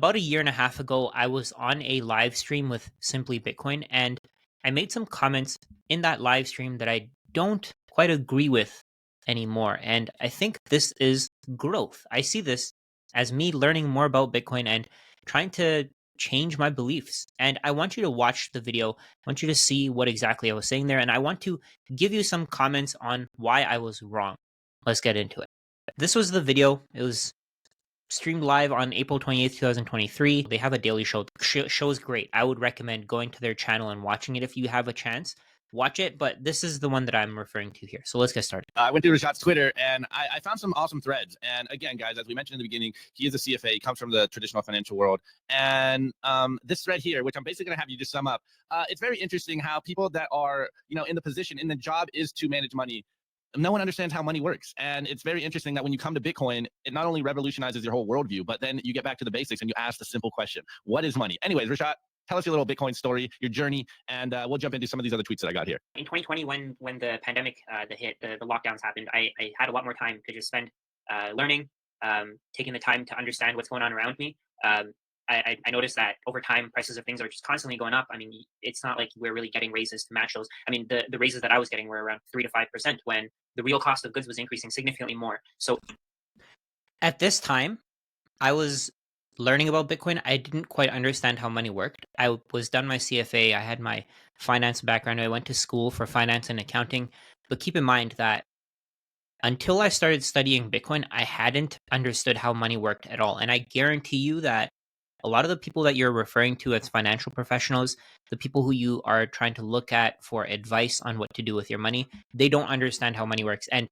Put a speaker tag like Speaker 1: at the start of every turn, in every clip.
Speaker 1: about a year and a half ago, I was on a live stream with Simply Bitcoin, and I made some comments in that live stream that I don't quite agree with anymore. And I think this is growth. I see this as me learning more about Bitcoin and trying to change my beliefs. And I want you to watch the video. I want you to see what exactly I was saying there. And I want to give you some comments on why I was wrong. Let's get into it. This was the video. It was streamed live on April 28th, 2023. They have a daily show. Show is great. I would recommend going to their channel and watching it if you have a chance. Watch it, but this is the one that I'm referring to here. So let's get started.
Speaker 2: I went through Rashad's Twitter and I found some awesome threads. And again, guys, as we mentioned in the beginning, he is a CFA. He comes from the traditional financial world. And this thread here, which I'm basically going to have you just sum up, it's very interesting how people that are, in the position, in the job is to manage money. No one understands how money works. And it's very interesting that when you come to Bitcoin, it not only revolutionizes your whole worldview, but then you get back to the basics and you ask the simple question, what is money? Anyways, Rashad, tell us your little Bitcoin story, your journey, and we'll jump into some of these other tweets that I got here.
Speaker 3: In 2020, when the pandemic, the lockdowns happened, I had a lot more time to just spend learning, taking the time to understand what's going on around me. I noticed that over time, prices of things are just constantly going up. I mean, it's not like we're really getting raises to match those. I mean, the raises that I was getting were around 3 to 5% when the real cost of goods was increasing significantly more. So
Speaker 1: at this time, I was learning about Bitcoin. I didn't quite understand how money worked. I was done my CFA. I had my finance background. I went to school for finance and accounting. But keep in mind that until I started studying Bitcoin, I hadn't understood how money worked at all. And I guarantee you that a lot of the people that you're referring to as financial professionals, the people who you are trying to look at for advice on what to do with your money, they don't understand how money works. And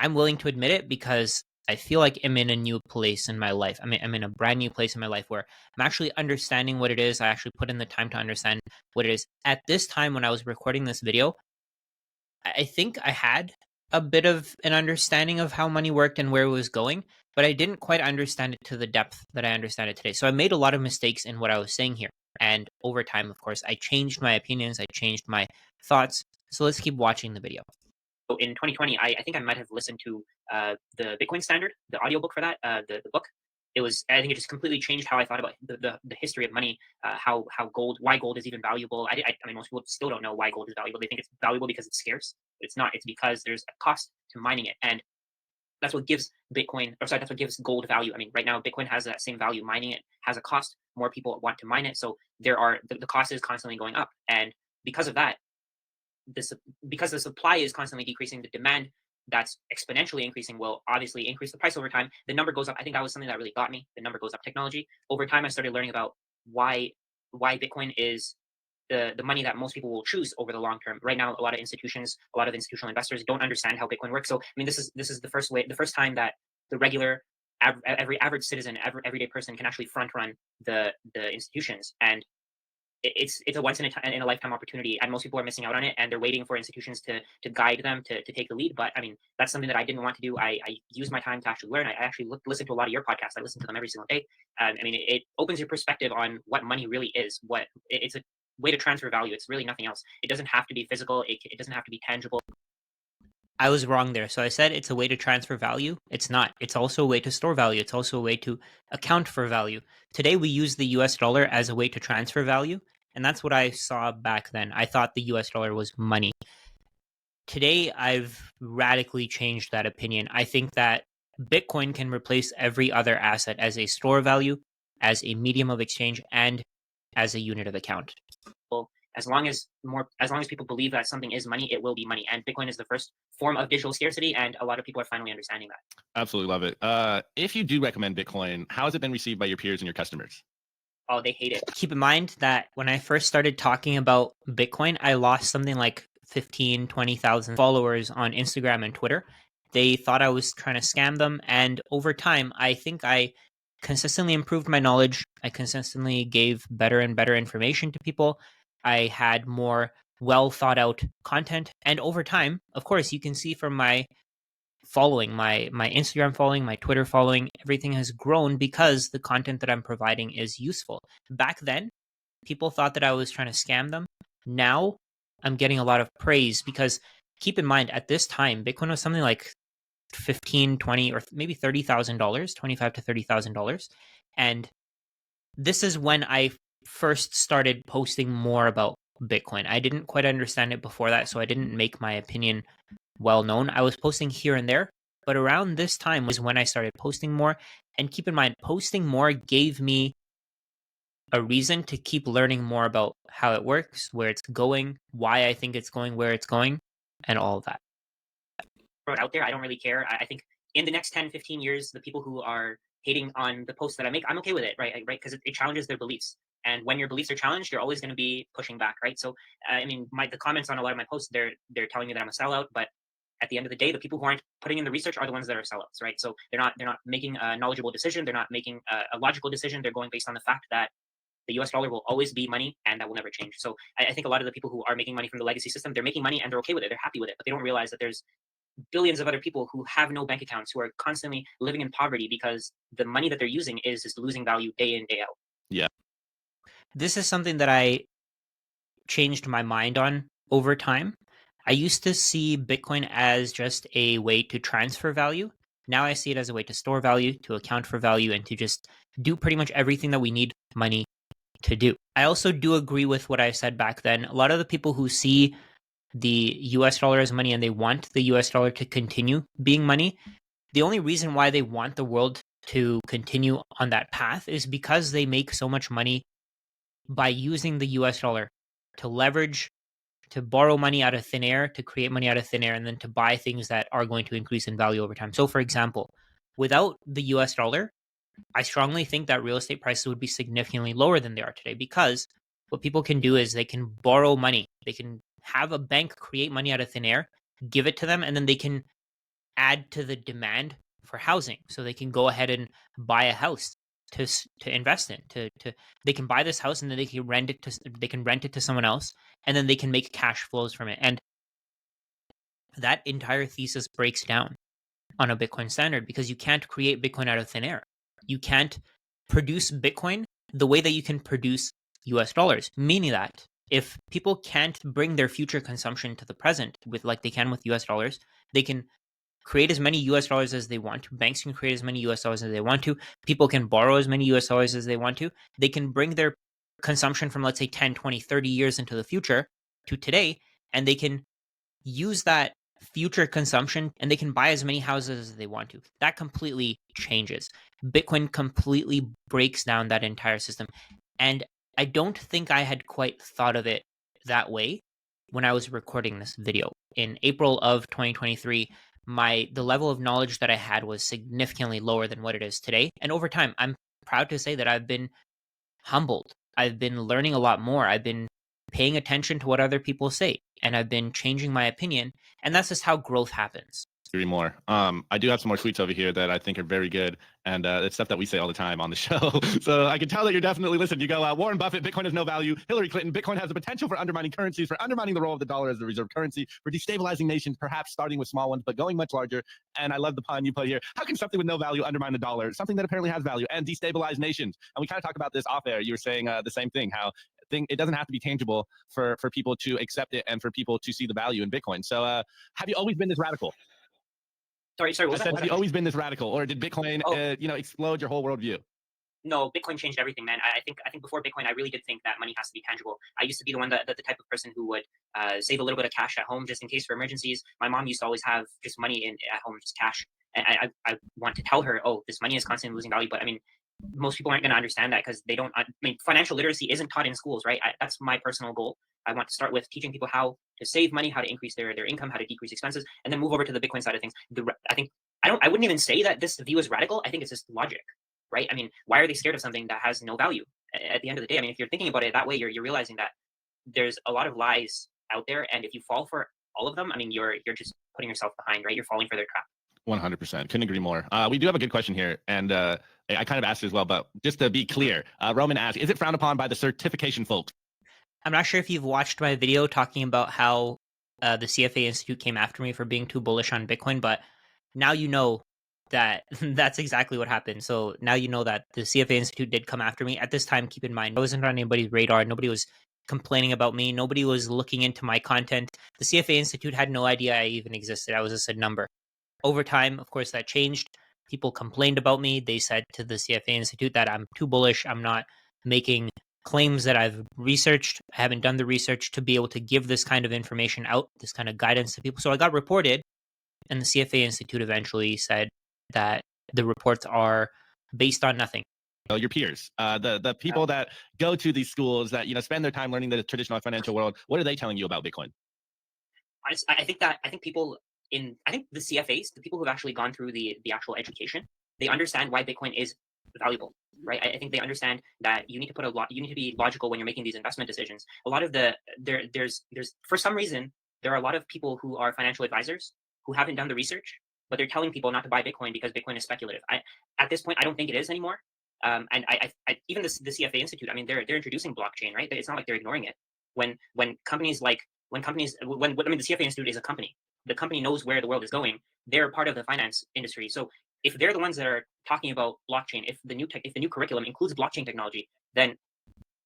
Speaker 1: I'm willing to admit it because I feel like I'm in a new place in my life. I'm in a brand new place in my life where I'm actually understanding what it is. I actually put in the time to understand what it is. At this time, when I was recording this video, I think I had a bit of an understanding of how money worked and where it was going, but I didn't quite understand it to the depth that I understand it today. So I made a lot of mistakes in what I was saying here. And over time, of course, I changed my opinions. I changed my thoughts. So let's keep watching the video.
Speaker 3: in 2020, I think I might have listened to the Bitcoin Standard, the audiobook for that, the book. I think it just completely changed how I thought about the history of money, why gold is even valuable. I mean, most people still don't know why gold is valuable. They think it's valuable because it's scarce, but it's not. It's because there's a cost to mining it. And that's what gives that's what gives gold value. I mean, right now, Bitcoin has that same value. Mining it has a cost. More people want to mine it. So the cost is constantly going up. And because of that, because the supply is constantly decreasing, the demand that's exponentially increasing will obviously increase the price over time. The number goes up. I think that was something that really got me. The number goes up. Technology. Over time, I started learning about why Bitcoin is the money that most people will choose over the long term. Right now, a lot of institutional investors don't understand how Bitcoin works. So, I mean, this is the first time that the regular, every average citizen, everyday person can actually front run the institutions. And it's a once in a lifetime opportunity, and most people are missing out on it, and they're waiting for institutions to guide them to take the lead. But I mean, that's something that I didn't want to do. I use my time to actually learn. I actually listen to a lot of your podcasts. I listen to them every single day. I mean, it opens your perspective on what money really is. It's a way to transfer value. It's really nothing else. It doesn't have to be physical. It doesn't have to be tangible.
Speaker 1: I was wrong there. So I said it's a way to transfer value. It's not. It's also a way to store value. It's also a way to account for value. Today, we use the US dollar as a way to transfer value. And that's what I saw back then. I thought the US dollar was money. Today, I've radically changed that opinion. I think that Bitcoin can replace every other asset as a store of value, as a medium of exchange, and as a unit of account.
Speaker 3: As long as people believe that something is money, it will be money. And Bitcoin is the first form of digital scarcity, and a lot of people are finally understanding that.
Speaker 2: Absolutely love it. If you do recommend Bitcoin, how has it been received by your peers and your customers?
Speaker 3: Oh, they hate it.
Speaker 1: Keep in mind that when I first started talking about Bitcoin, I lost something like 15, 20,000 followers on Instagram and Twitter. They thought I was trying to scam them. And over time, I think I consistently improved my knowledge. I consistently gave better and better information to people. I had more well thought out content. And over time, of course, you can see from my following, my Instagram following, my Twitter following, everything has grown because the content that I'm providing is useful. Back then, people thought that I was trying to scam them. Now, I'm getting a lot of praise because keep in mind, at this time, Bitcoin was something like $15, $20, or maybe $30,000, $25,000 to $30,000. And this is when I first started posting more about Bitcoin. I didn't quite understand it before that, so I didn't make my opinion well known. I was posting here and there, but around this time was when I started posting more. And keep in mind, posting more gave me a reason to keep learning more about how it works, where it's going, why I think it's going where it's going, and all of that.
Speaker 3: Out there, I don't really care. I think in the next 10, 15 years, the people who are hating on the posts that I make, I'm okay with it, right? Because it challenges their beliefs. And when your beliefs are challenged, you're always going to be pushing back, right? So, I mean, the comments on a lot of my posts, they're telling me that I'm a sellout, but at the end of the day, the people who aren't putting in the research are the ones that are sellouts, right? So they're not making a knowledgeable decision. They're not making a logical decision. They're going based on the fact that the US dollar will always be money and that will never change. So I think a lot of the people who are making money from the legacy system, they're making money and they're okay with it. They're happy with it, but they don't realize that there's billions of other people who have no bank accounts, who are constantly living in poverty because the money that they're using is just losing value day in, day out.
Speaker 2: Yeah.
Speaker 1: This is something that I changed my mind on over time. I used to see Bitcoin as just a way to transfer value. Now I see it as a way to store value, to account for value, and to just do pretty much everything that we need money to do. I also do agree with what I said back then. A lot of the people who see the US dollar as money and they want the US dollar to continue being money, the only reason why they want the world to continue on that path is because they make so much money by using the US dollar to leverage, to borrow money out of thin air, to create money out of thin air, and then to buy things that are going to increase in value over time. So, for example, without the US dollar, I strongly think that real estate prices would be significantly lower than they are today, because what people can do is they can borrow money. They can have a bank create money out of thin air, give it to them, and then they can add to the demand for housing. So they can go ahead and buy a house to invest in. To they can buy this house and then they can rent it to someone else, and then they can make cash flows from it. And that entire thesis breaks down on a Bitcoin standard, because you can't create Bitcoin out of thin air. You can't produce Bitcoin the way that you can produce US dollars, meaning that if people can't bring their future consumption to the present with like they can with US dollars, they can create as many US dollars as they want to. Banks can create as many US dollars as they want to. People can borrow as many US dollars as they want to. They can bring their consumption from, let's say, 10, 20, 30 years into the future to today, and they can use that future consumption and they can buy as many houses as they want to. That completely changes. Bitcoin completely breaks down that entire system. And I don't think I had quite thought of it that way when I was recording this video. In April of 2023, the level of knowledge that I had was significantly lower than what it is today. And over time, I'm proud to say that I've been humbled. I've been learning a lot more. I've been paying attention to what other people say, and I've been changing my opinion. And that's just how growth happens.
Speaker 2: Three more. I do have some more tweets over here that I think are very good, and it's stuff that we say all the time on the show. So I can tell that you're definitely listening. You go, Warren Buffett, Bitcoin has no value. Hillary Clinton, Bitcoin has the potential for undermining currencies, for undermining the role of the dollar as the reserve currency, for destabilizing nations, perhaps starting with small ones, but going much larger. And I love the pun you put here. How can something with no value undermine the dollar? Something that apparently has value and destabilize nations. And we kind of talked about this off air. You were saying the same thing, how it doesn't have to be tangible for people to accept it and for people to see the value in Bitcoin. So have you always been this radical?
Speaker 3: Sorry. What was that?
Speaker 2: Have you always been this radical, or did Bitcoin, explode your whole worldview?
Speaker 3: No, Bitcoin changed everything, man. I think before Bitcoin, I really did think that money has to be tangible. I used to be the one that the type of person who would save a little bit of cash at home just in case for emergencies. My mom used to always have just money at home, just cash. And I want to tell her, oh, this money is constantly losing value. But I mean, most people aren't going to understand that because they don't. I mean, financial literacy isn't taught in schools, right? That's my personal goal. I want to start with teaching people how to save money, how to increase their income, how to decrease expenses, and then move over to the Bitcoin side of things. I wouldn't even say that this view is radical. I think it's just logic, right? I mean, why are they scared of something that has no value? At the end of the day, I mean, if you're thinking about it that way, you're realizing that there's a lot of lies out there, and if you fall for all of them, I mean, you're just putting yourself behind, right? You're falling for their trap.
Speaker 2: 100%. Couldn't agree more. We do have a good question here, and I kind of asked it as well, but just to be clear, Roman asked, is it frowned upon by the certification folks?
Speaker 1: I'm not sure if you've watched my video talking about how the CFA Institute came after me for being too bullish on Bitcoin, but now you know that that's exactly what happened. So now you know that the CFA Institute did come after me. At this time, keep in mind, I wasn't on anybody's radar. Nobody was complaining about me. Nobody was looking into my content. The CFA Institute had no idea I even existed. I was just a number. Over time, of course, that changed. People complained about me. They said to the CFA Institute that I'm too bullish. I'm not making claims that I've researched. I haven't done the research to be able to give this kind of information out, this kind of guidance to people. So I got reported, and the CFA Institute eventually said that the reports are based on nothing.
Speaker 2: Your peers, the people that go to these schools that spend their time learning the traditional financial world, what are they telling you about Bitcoin?
Speaker 3: I think the CFAs, the people who've actually gone through the actual education, they understand why Bitcoin is valuable, right? I think they understand that you need to you need to be logical when you're making these investment decisions. A lot of there's for some reason there are a lot of people who are financial advisors who haven't done the research, but they're telling people not to buy Bitcoin because Bitcoin is speculative. At this point, I don't think it is anymore. And even the CFA Institute, I mean, they're introducing blockchain, right? It's not like they're ignoring it. When companies like when companies when I mean, the CFA Institute is a company. The company knows where the world is going. They're part of the finance industry. So if they're the ones that are talking about blockchain, if the new curriculum includes blockchain technology, then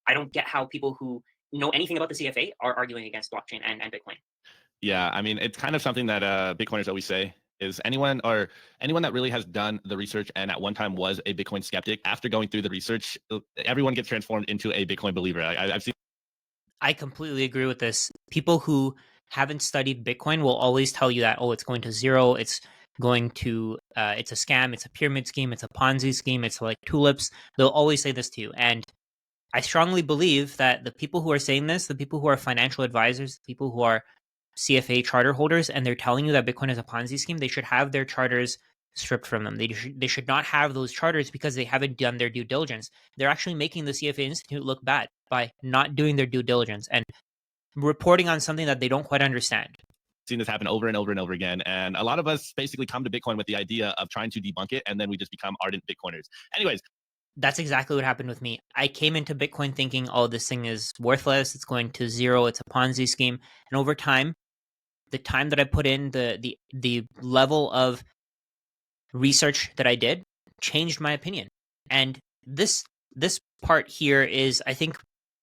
Speaker 3: I don't get how people who know anything about the CFA are arguing against blockchain and Bitcoin.
Speaker 2: Yeah, I mean, it's kind of something that Bitcoiners always say is anyone that really has done the research and at one time was a Bitcoin skeptic, after going through the research, everyone gets transformed into a Bitcoin believer. I've seen.
Speaker 1: I completely agree with this. People who haven't studied Bitcoin will always tell you that, oh, it's going to zero. It's going to, it's a scam. It's a pyramid scheme. It's a Ponzi scheme. It's like tulips. They'll always say this to you. And I strongly believe that the people who are saying this, the people who are financial advisors, the people who are CFA charter holders, and they're telling you that Bitcoin is a Ponzi scheme, they should have their charters stripped from them. They should not have those charters because they haven't done their due diligence. They're actually making the CFA Institute look bad by not doing their due diligence and reporting on something that they don't quite understand.
Speaker 2: Seen this happen over and over and over again, and a lot of us basically come to Bitcoin with the idea of trying to debunk it, and then we just become ardent Bitcoiners. Anyways,
Speaker 1: that's exactly what happened with me. I came into Bitcoin thinking, oh, this thing is worthless. It's going to zero. It's a Ponzi scheme. And over time, the time that I put in, the level of research that I did changed my opinion. And this part here is, I think,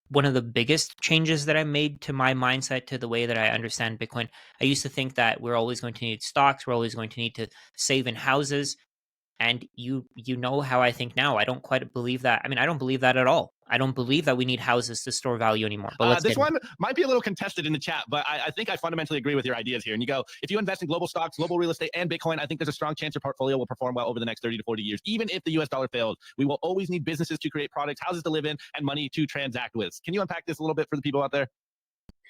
Speaker 1: one of the biggest changes that I made to my mindset, to the way that I understand Bitcoin. I used to think that we're always going to need stocks, we're always going to need to save in houses. And you know how I think now. I don't quite believe that. I mean, I don't believe that at all. I don't believe that we need houses to store value anymore. But
Speaker 2: this one might be a little contested in the chat, but I think I fundamentally agree with your ideas here. And you go, if you invest in global stocks, global real estate, and Bitcoin, I think there's a strong chance your portfolio will perform well over the next 30 to 40 years. Even if the US dollar fails, we will always need businesses to create products, houses to live in, and money to transact with. Can you unpack this a little bit for the people out there?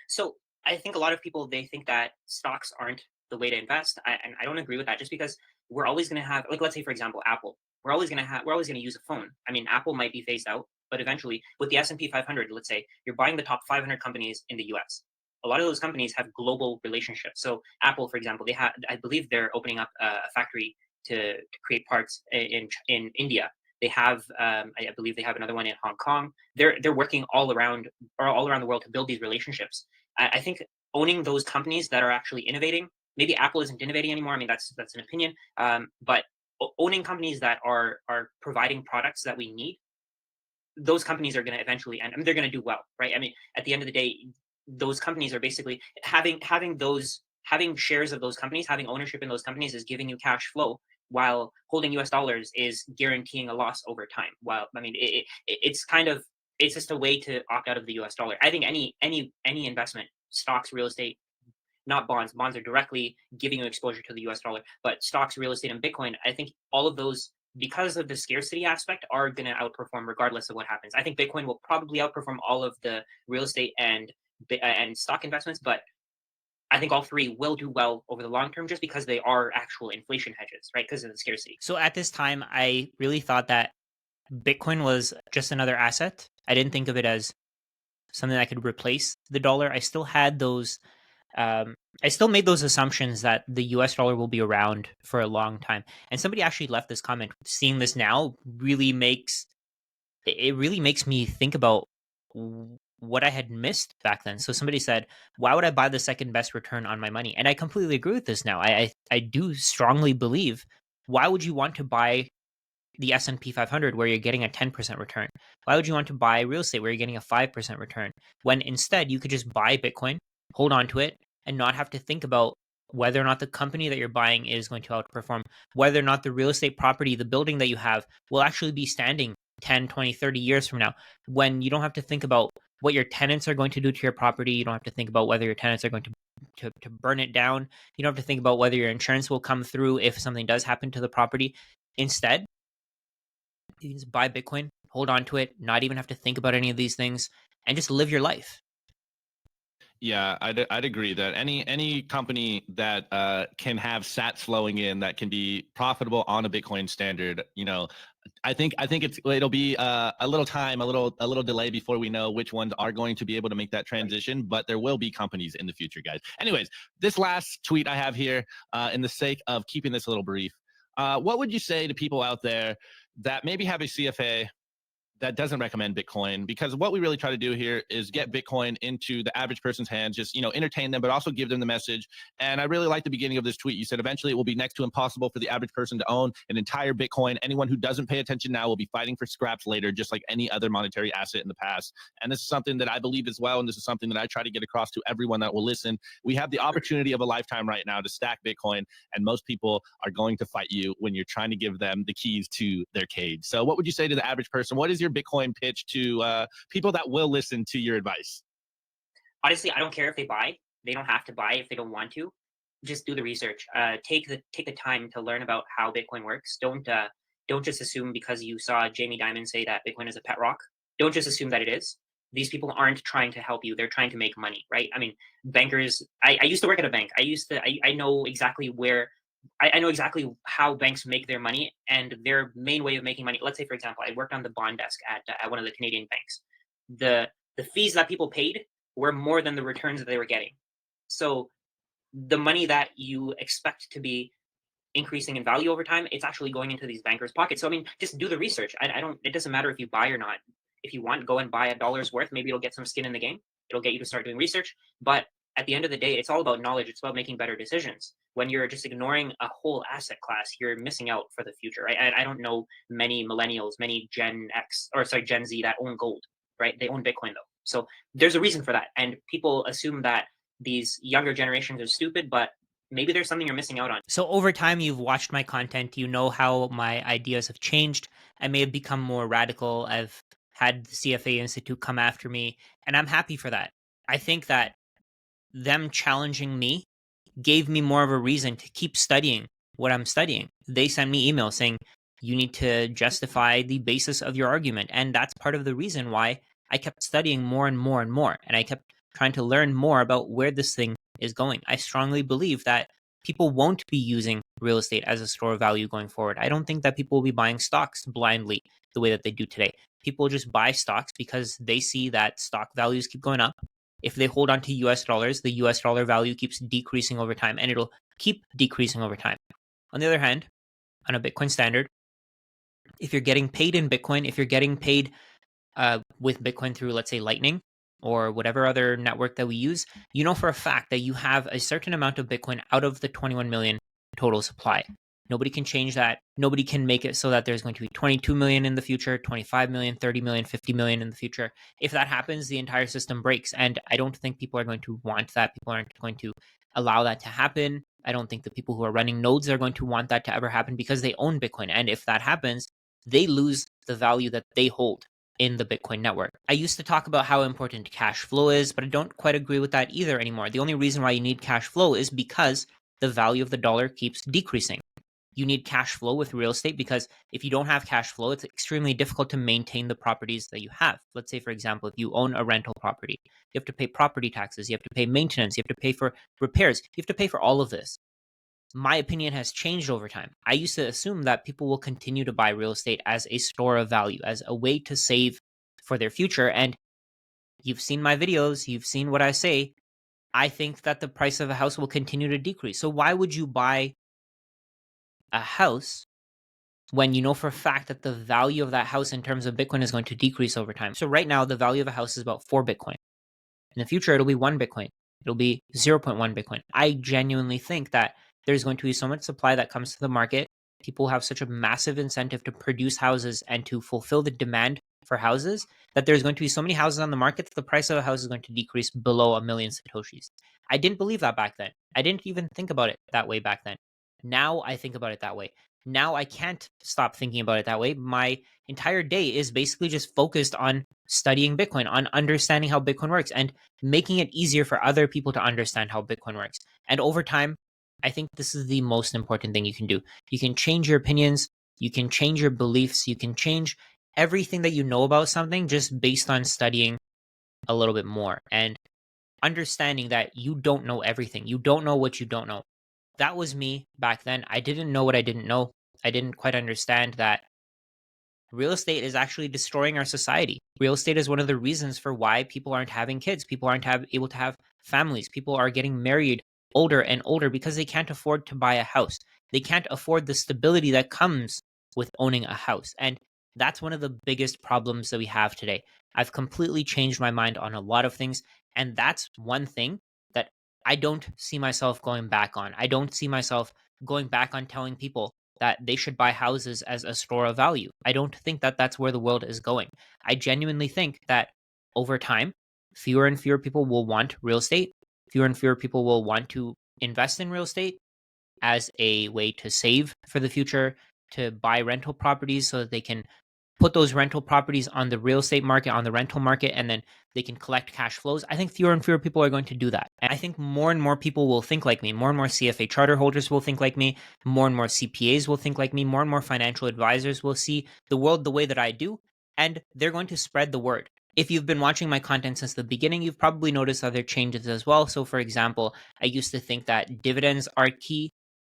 Speaker 3: So I think a lot of people, they think that stocks aren't the way to invest. And I don't agree with that, just because we're always going to have, like, let's say, for example, Apple. We're always going to use a phone. I mean, Apple might be phased out, but eventually with the S&P 500, let's say you're buying the top 500 companies in the US. A lot of those companies have global relationships. So Apple, for example, I believe they're opening up a factory to create parts in India. They have, I believe they have another one in Hong Kong. They're working all around the world to build these relationships. I think owning those companies that are actually innovating. Maybe Apple isn't innovating anymore. I mean, that's an opinion. But owning companies that are providing products that we need, those companies are going to eventually end. I mean, they're going to do well, right? I mean, at the end of the day, those companies are basically having shares of those companies, having ownership in those companies is giving you cash flow, while holding US dollars is guaranteeing a loss over time. Well, I mean, it's kind of, it's just a way to opt out of the US dollar. I think any investment, stocks, real estate, not bonds. Bonds are directly giving you exposure to the US dollar, but stocks, real estate, and Bitcoin, I think all of those, because of the scarcity aspect, are going to outperform regardless of what happens. I think Bitcoin will probably outperform all of the real estate and stock investments, but I think all three will do well over the long term, just because they are actual inflation hedges, right? Because of the scarcity.
Speaker 1: So at this time, I really thought that Bitcoin was just another asset. I didn't think of it as something that could replace the dollar. I still had those. I still made those assumptions that the US dollar will be around for a long time. And somebody actually left this comment. Seeing this now really makes me think about what I had missed back then. So somebody said, "Why would I buy the second best return on my money?" And I completely agree with this now. I do strongly believe, why would you want to buy the S&P 500 where you're getting a 10% return? Why would you want to buy real estate where you're getting a 5% return, when instead you could just buy Bitcoin, hold on to it, and not have to think about whether or not the company that you're buying is going to outperform, whether or not the real estate property, the building that you have, will actually be standing 10, 20, 30 years from now, when you don't have to think about what your tenants are going to do to your property. You don't have to think about whether your tenants are going to burn it down. You don't have to think about whether your insurance will come through if something does happen to the property. Instead, you can just buy Bitcoin, hold on to it, not even have to think about any of these things, and just live your life.
Speaker 2: Yeah, I'd agree that any company that can have sats flowing in that can be profitable on a Bitcoin standard, I think it'll be a little time, a little delay before we know which ones are going to be able to make that transition. But there will be companies in the future, guys. Anyways, this last tweet I have here, in the sake of keeping this a little brief, what would you say to people out there that maybe have a CFA that doesn't recommend Bitcoin? Because what we really try to do here is get Bitcoin into the average person's hands, just, entertain them, but also give them the message. And I really like the beginning of this tweet. You said eventually it will be next to impossible for the average person to own an entire Bitcoin. Anyone who doesn't pay attention now will be fighting for scraps later, just like any other monetary asset in the past. And this is something that I believe as well. And this is something that I try to get across to everyone that will listen. We have the opportunity of a lifetime right now to stack Bitcoin. And most people are going to fight you when you're trying to give them the keys to their cage. So what would you say to the average person? What is your Bitcoin pitch to people that will listen to your advice?
Speaker 3: Honestly, I don't care if they buy. They don't have to buy if they don't want to. Just do the research. Take the time to learn about how Bitcoin works. Don't just assume because you saw Jamie Dimon say that Bitcoin is a pet rock. Don't just assume that it is. These people aren't trying to help you. They're trying to make money, right? I mean, bankers. I used to work at a bank. I know exactly where. I know exactly how banks make their money and their main way of making money. Let's say, for example, I worked on the bond desk at one of the Canadian banks. The fees that people paid were more than the returns that they were getting. So the money that you expect to be increasing in value over time, it's actually going into these bankers' pockets. So I mean, just do the research. I don't. It doesn't matter if you buy or not. If you want, go and buy $1's worth. Maybe it'll get some skin in the game. It'll get you to start doing research. But at the end of the day, it's all about knowledge. It's about making better decisions. When you're just ignoring a whole asset class, you're missing out for the future. Right? I don't know many millennials, many Gen Z that own gold. Right? They own Bitcoin though. So there's a reason for that. And people assume that these younger generations are stupid, but maybe there's something you're missing out on.
Speaker 1: So over time, you've watched my content. You know how my ideas have changed. I may have become more radical. I've had the CFA Institute come after me, and I'm happy for that. I think that them challenging me gave me more of a reason to keep studying what I'm studying. They send me emails saying, you need to justify the basis of your argument. And that's part of the reason why I kept studying more and more and more. And I kept trying to learn more about where this thing is going. I strongly believe that people won't be using real estate as a store of value going forward. I don't think that people will be buying stocks blindly the way that they do today. People just buy stocks because they see that stock values keep going up. If they hold on to US dollars, the US dollar value keeps decreasing over time, and it'll keep decreasing over time. On the other hand, on a Bitcoin standard, if you're getting paid in Bitcoin, if you're getting paid with Bitcoin through, let's say, Lightning or whatever other network that we use, you know for a fact that you have a certain amount of Bitcoin out of the 21 million total supply. Nobody can change that. Nobody can make it so that there's going to be 22 million in the future, 25 million, 30 million, 50 million in the future. If that happens, the entire system breaks. And I don't think people are going to want that. People aren't going to allow that to happen. I don't think the people who are running nodes are going to want that to ever happen because they own Bitcoin. And if that happens, they lose the value that they hold in the Bitcoin network. I used to talk about how important cash flow is, but I don't quite agree with that either anymore. The only reason why you need cash flow is because the value of the dollar keeps decreasing. You need cash flow with real estate because if you don't have cash flow, it's extremely difficult to maintain the properties that you have. Let's say, for example, if you own a rental property, you have to pay property taxes, you have to pay maintenance, you have to pay for repairs, you have to pay for all of this. My opinion has changed over time. I used to assume that people will continue to buy real estate as a store of value, as a way to save for their future. And you've seen my videos, you've seen what I say. I think that the price of a house will continue to decrease. So why would you buy a house when you know for a fact that the value of that house in terms of Bitcoin is going to decrease over time? So right now, the value of a house is about 4 Bitcoin. In the future, it'll be 1 Bitcoin. It'll be 0.1 Bitcoin. I genuinely think that there's going to be so much supply that comes to the market. People have such a massive incentive to produce houses and to fulfill the demand for houses that there's going to be so many houses on the market that the price of a house is going to decrease below 1 million Satoshis. I didn't believe that back then. I didn't even think about it that way back then. Now I think about it that way. now I can't stop thinking about it that way. My entire day is basically just focused on studying Bitcoin, on understanding how Bitcoin works, and making it easier for other people to understand how Bitcoin works. And over time, I think this is the most important thing you can do. You can change your opinions, you can change your beliefs, you can change everything that you know about something just based on studying a little bit more and understanding that you don't know everything. You don't know what you don't know. That was me back then. I didn't know what I didn't know. I didn't quite understand that real estate is actually destroying our society. Real estate is one of the reasons for why people aren't having kids. People aren't able to have families. People are getting married older and older because they can't afford to buy a house. They can't afford the stability that comes with owning a house. And that's one of the biggest problems that we have today. I've completely changed my mind on a lot of things. And that's one thing that I don't see myself going back on. I don't see myself going back on telling people that they should buy houses as a store of value. I don't think that that's where the world is going. I genuinely think that over time, fewer and fewer people will want real estate. Fewer and fewer people will want to invest in real estate as a way to save for the future, to buy rental properties so that they can put those rental properties on the real estate market, on the rental market, and then they can collect cash flows. I think fewer and fewer people are going to do that. And I think more and more people will think like me. More and more CFA charter holders will think like me. More and more CPAs will think like me. More and more financial advisors will see the world the way that I do. And they're going to spread the word. If you've been watching my content since the beginning, you've probably noticed other changes as well. So, for example, I used to think that dividends are key.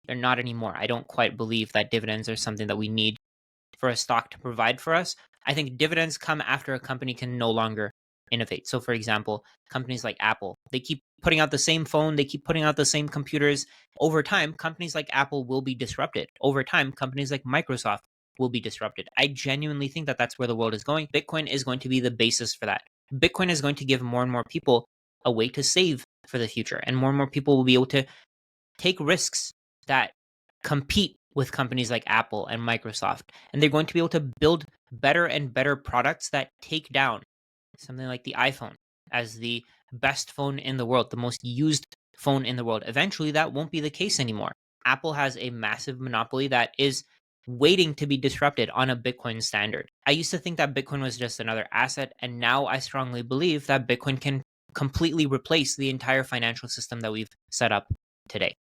Speaker 1: They're not anymore. I don't quite believe that dividends are something that we need for a stock to provide for us. I think dividends come after a company can no longer innovate. So, for example, companies like Apple, they keep putting out the same phone, they keep putting out the same computers. Over time, companies like Apple will be disrupted. Over time, companies like Microsoft will be disrupted. I genuinely think that that's where the world is going. Bitcoin is going to be the basis for that. Bitcoin is going to give more and more people a way to save for the future, and more people will be able to take risks that compete with companies like Apple and Microsoft. And they're going to be able to build better and better products that take down something like the iPhone as the best phone in the world, the most used phone in the world. Eventually, that won't be the case anymore. Apple has a massive monopoly that is waiting to be disrupted on a Bitcoin standard. I used to think that Bitcoin was just another asset, and now I strongly believe that Bitcoin can completely replace the entire financial system that we've set up today.